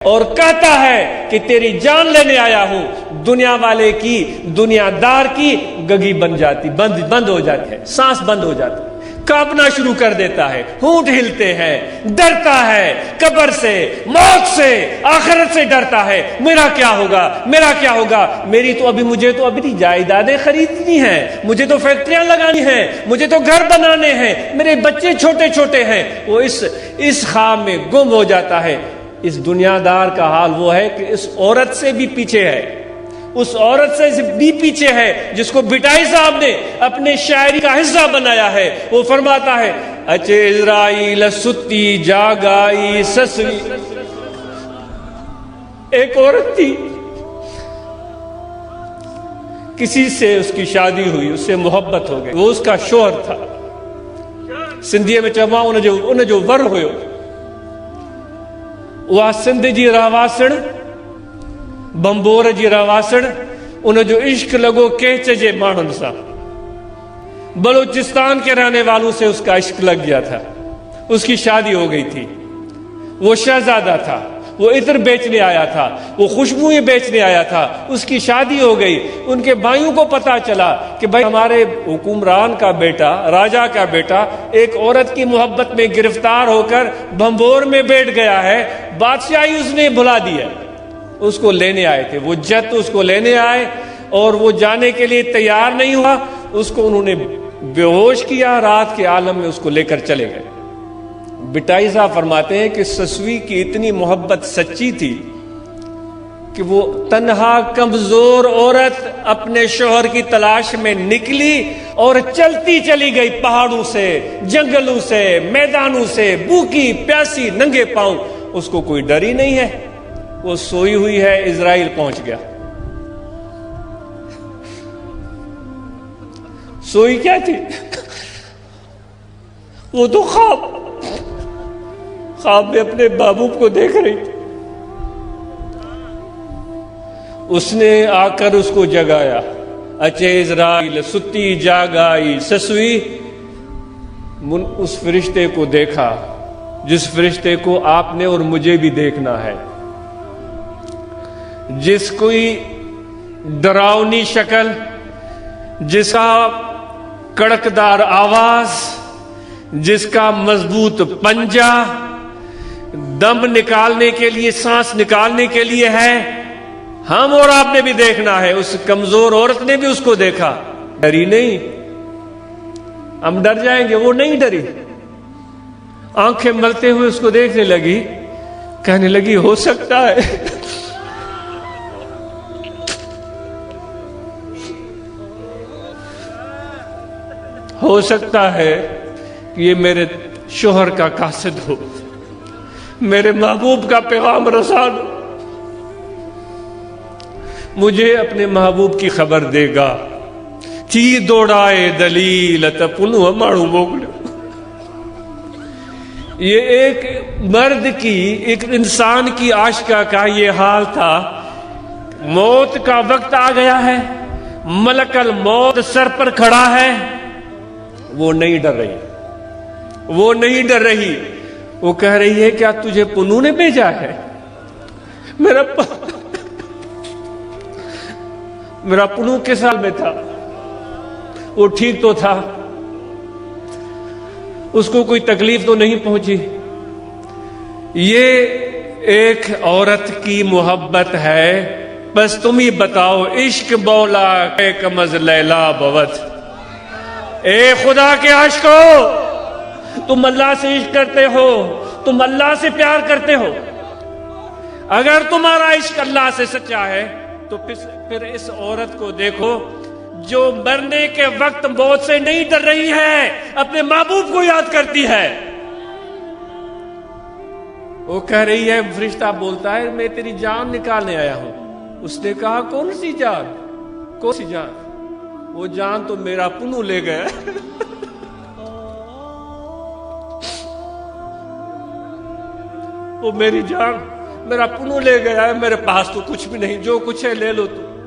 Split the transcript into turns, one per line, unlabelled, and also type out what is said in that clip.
اور کہتا ہے کہ تیری جان لینے آیا ہوں. دنیا والے کی، دنیا دار کی گگی بن جاتی، بند ہو جاتی ہے، سانس بند ہو جاتی ہے، کانپنا شروع کر دیتا ہے، ہونٹ ہلتے ہیں، ڈرتا ہے قبر سے، موت سے، آخرت سے ڈرتا ہے. میرا کیا ہوگا، میرا کیا ہوگا، مجھے تو ابھی جائیدادیں خریدنی ہیں، مجھے تو فیکٹریاں لگانی ہیں، مجھے تو گھر بنانے ہیں، میرے بچے چھوٹے چھوٹے ہیں. وہ اس خواب میں گم ہو جاتا ہے. اس دنیا دار کا حال وہ ہے کہ اس عورت سے بھی پیچھے ہے، اس عورت سے بھی پیچھے ہے جس کو بٹائی صاحب نے اپنے شاعری کا حصہ بنایا ہے. وہ فرماتا ہے اچے اسرائیل ستی جاگائی سسوی. ایک عورت تھی، کسی سے اس کی شادی ہوئی، اس سے محبت ہو گئی، وہ اس کا شوہر تھا. سندھی میں چواں انہیں جو ور ہوئے وہ سندھ جی رہواسڑ، بمبور جی رہواسڑ، انہیں جو عشق لگو کیچ جے مانن سا. بلوچستان کے رہنے والوں سے اس کا عشق لگ گیا تھا، اس کی شادی ہو گئی تھی. وہ شہزادہ تھا، وہ عطر بیچنے آیا تھا، وہ خوشبوئیں بیچنے آیا تھا، اس کی شادی ہو گئی. ان کے بھائیوں کو پتا چلا کہ بھائی ہمارے حکمران کا بیٹا، راجہ کا بیٹا ایک عورت کی محبت میں گرفتار ہو کر بھمبور میں بیٹھ گیا ہے، بادشاہی اس نے بھلا دی ہے. اس کو لینے آئے تھے، وہ جت اس کو لینے آئے اور وہ جانے کے لیے تیار نہیں ہوا. اس کو انہوں نے بے ہوش کیا، رات کے عالم میں اس کو لے کر چلے گئے. بٹائی صاحب فرماتے ہیں کہ سسوی کی اتنی محبت سچی تھی کہ وہ تنہا کمزور عورت اپنے شوہر کی تلاش میں نکلی اور چلتی چلی گئی، پہاڑوں سے، جنگلوں سے، میدانوں سے، بھوکی پیاسی ننگے پاؤں. اس کو کوئی ڈر ہی نہیں ہے، وہ سوئی ہوئی ہے. اسرائیل پہنچ گیا. سوئی کیا تھی؟ وہ تو خواب میں اپنے محبوب کو دیکھ رہی تھی. اس نے آ کر اس کو جگایا. اچے اسرائیل ستی جاگائی سسوی. اس فرشتے کو دیکھا جس فرشتے کو آپ نے اور مجھے بھی دیکھنا ہے، جس کوئی ڈراؤنی شکل، جس کا کڑکدار آواز، جس کا مضبوط پنجہ دم نکالنے کے لیے، سانس نکالنے کے لیے ہے. ہم اور آپ نے بھی دیکھنا ہے. اس کمزور عورت نے بھی اس کو دیکھا، ڈری نہیں. ہم ڈر جائیں گے، وہ نہیں ڈری. آنکھیں ملتے ہوئے اس کو دیکھنے لگی، کہنے لگی ہو سکتا ہے ہو سکتا ہے کہ یہ میرے شوہر کا قاصد ہو، میرے محبوب کا پیغام رسان ہو، مجھے اپنے محبوب کی خبر دے گا. چی دوڑائے دلیل تپنو ماڑو موکلو. یہ ایک مرد کی، ایک انسان کی عاشقہ کا یہ حال تھا. موت کا وقت آ گیا ہے، ملک الموت سر پر کھڑا ہے. وہ نہیں ڈر رہی، وہ نہیں ڈر رہی. وہ کہہ رہی ہے کیا تجھے پنو نے بھیجا ہے؟ میرا پنو کس حال میں تھا؟ وہ ٹھیک تو تھا، اس کو کوئی تکلیف تو نہیں پہنچی. یہ ایک عورت کی محبت ہے. بس تم ہی بتاؤ، عشق مولا کے کمز لیلا بوت. اے خدا کے عاشقو، تم اللہ سے عشق کرتے ہو، تم اللہ سے پیار کرتے ہو. اگر تمہارا عشق اللہ سے سچا ہے تو پھر اس عورت کو دیکھو جو مرنے کے وقت موت سے نہیں ڈر رہی ہے، اپنے محبوب کو یاد کرتی ہے. وہ کہہ رہی ہے، فرشتہ بولتا ہے میں تیری جان نکالنے آیا ہوں. اس نے کہا کون سی جان؟ کون سی جان؟ وہ جان تو میرا پنو لے گیا. وہ میری جان، میرا پنو لے گیا ہے. میرے پاس تو کچھ بھی نہیں، جو کچھ ہے لے لو تم.